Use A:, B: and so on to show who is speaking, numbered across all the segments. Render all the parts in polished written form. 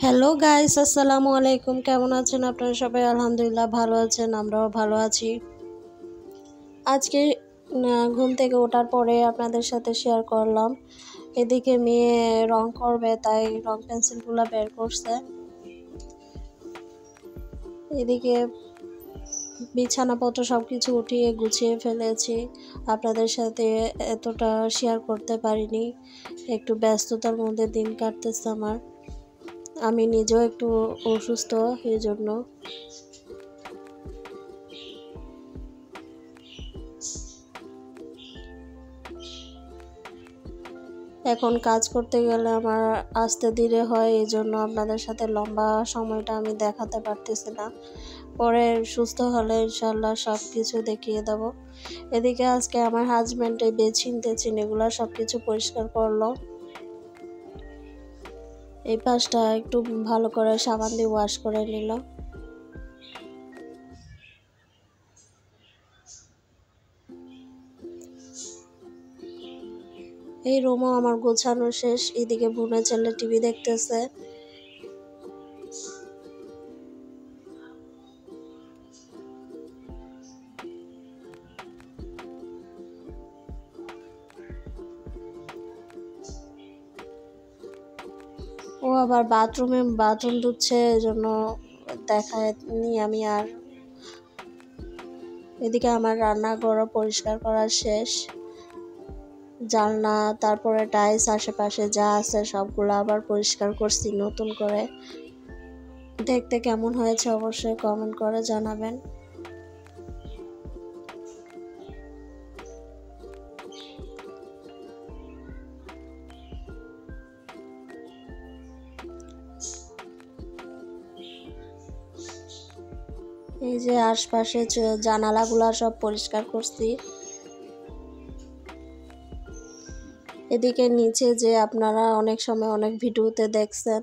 A: Hello guys, আসসালামু আলাইকুম। কেমন আছেন আপনারা সবাই? আলহামদুলিল্লাহ ভালো আছেন, আমরাও ভালো আছি। আজকে ঘুম থেকে ওঠার পরে আপনাদের সাথে শেয়ার করলাম। এদিকে মেয়ে রং করবে, তাই রং পেন্সিলগুলো বের করছে। এদিকে বিছানাপত্র সব কিছু উঠিয়ে গুছিয়ে ফেলেছি। আপনাদের সাথে এতটা শেয়ার করতে পারিনি, একটু ব্যস্ততার মধ্যে দিন কাটতেছে আমার। আমি নিজেও একটু অসুস্থ, এই জন্য। এখন কাজ করতে গেলে আমার আসতে ধীরে হয়, এই জন্য আপনাদের সাথে লম্বা সময়টা আমি দেখাতে পারতেছি না। পরে সুস্থ হলে ইনশাল্লাহ সব কিছু দেখিয়ে দেবো। এদিকে আজকে আমার হাজব্যান্ড এই বেছিন টেছিন এগুলো সব কিছু পরিষ্কার করলো। এই পাশটা একটু ভালো করে সাবান দিয়ে ওয়াশ করে নিল। এই রুমও আমার গোছানো শেষ। এদিকে বোনের ছেলে টিভি দেখতেছে। ও আবার বাথরুম ধুচ্ছে, এজন্য দেখায়নি আমি আর। এদিকে আমার রান্নাঘরও পরিষ্কার করা শেষ। জানলা, তারপরে টাইলস, আশেপাশে যা আছে সবগুলো আবার পরিষ্কার করছি নতুন করে। দেখতে কেমন হয়েছে অবশ্যই কমেন্ট করে জানাবেন। এই যে আশপাশে জানালাগুলা সব পরিষ্কার করছি। এদিকে নিচে যে আপনারা অনেক সময় অনেক ভিডিওতে দেখছেন,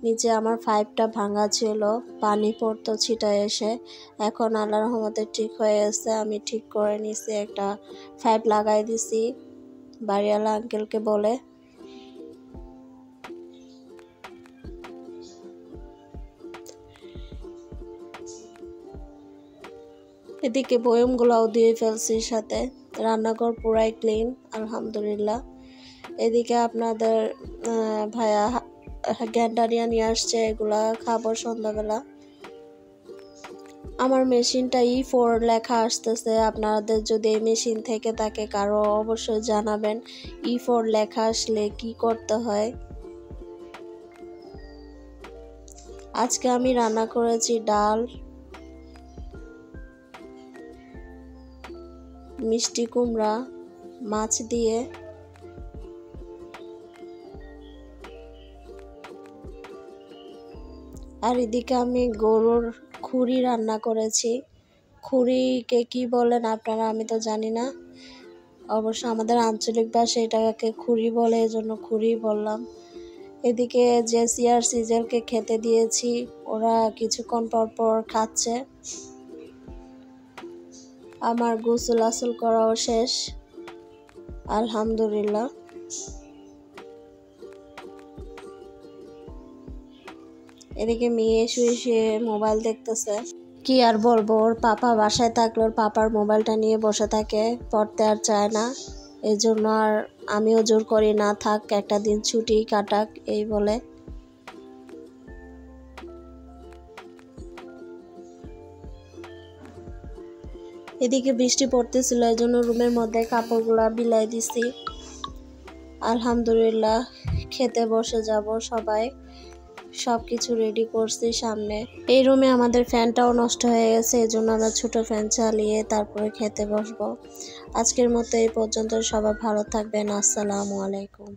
A: নিচে আমার পাইপটা ভাঙা ছিল, পানি পড়তো ছিটায় এসে। এখন আল্লাহর রহমতে ঠিক হয়ে গেছে, আমি ঠিক করে নিছি, একটা পাইপ লাগাই দিছি বাড়িওয়ালা আঙ্কেলকে বলে। এদিকে বয়মগুলাও দিয়ে ফেলছি, সাথে রান্নাঘর পুরাই ক্লিন আলহামদুলিল্লাহ। এদিকে আপনাদের ভাইয়া গ্যান্ডারিয়া নিয়ে আসছে, এগুলা খাবো সন্ধ্যাবেলা। আমার মেশিনটা E4 লেখা আসতেছে, আপনাদের যদি এই মেশিন থেকে থাকে কারো অবশ্যই জানাবেন E4 লেখা আসলে কি করতে হয়। আজকে আমি রান্না করেছি ডাল, মিষ্টি কুমড়া, মাছ দিয়ে। আর এদিকে আমি গরুর খুরি রান্না করেছি। খুরিকে কি বলেন আপনারা, আমি তো জানি না। অবশ্য আমাদের আঞ্চলিক ভাষায় এটাকে খুরি বলে, এজন্য খুরি বললাম। এদিকে জেসি আর সিজেলকে খেতে দিয়েছি, ওরা কিছুক্ষণ পর পর খাচ্ছে। আমার গোসল আসল করাও শেষ আলহামদুলিল্লাহ। এদিকে মেয়ে শুয়ে শুয়ে মোবাইল দেখতেছে। কি আর বলবো, ওর পাপা বাসায় থাকলে ওর পাপার মোবাইলটা নিয়ে বসে থাকে, পড়তে আর চায় না। এই জন্য আর আমিও জোর করি না, থাক একটা দিন ছুটি কাটাক এই বলে। এদিকে বৃষ্টি পড়তেছিল, এই জন্য রুমের মধ্যে কাপড়গুলা বিলাই দিছি। আলহামদুলিল্লাহ খেতে বসে যাব সবাই, সব কিছু রেডি করছি সামনে। এই রুমে আমাদের ফ্যানটাও নষ্ট হয়ে গেছে, এই জন্য আমরা ছোট ফ্যান চালিয়ে তারপরে খেতে বসবো। আজকের মতো এই পর্যন্ত, সবাই ভালো থাকবেন। আসসালামু আলাইকুম।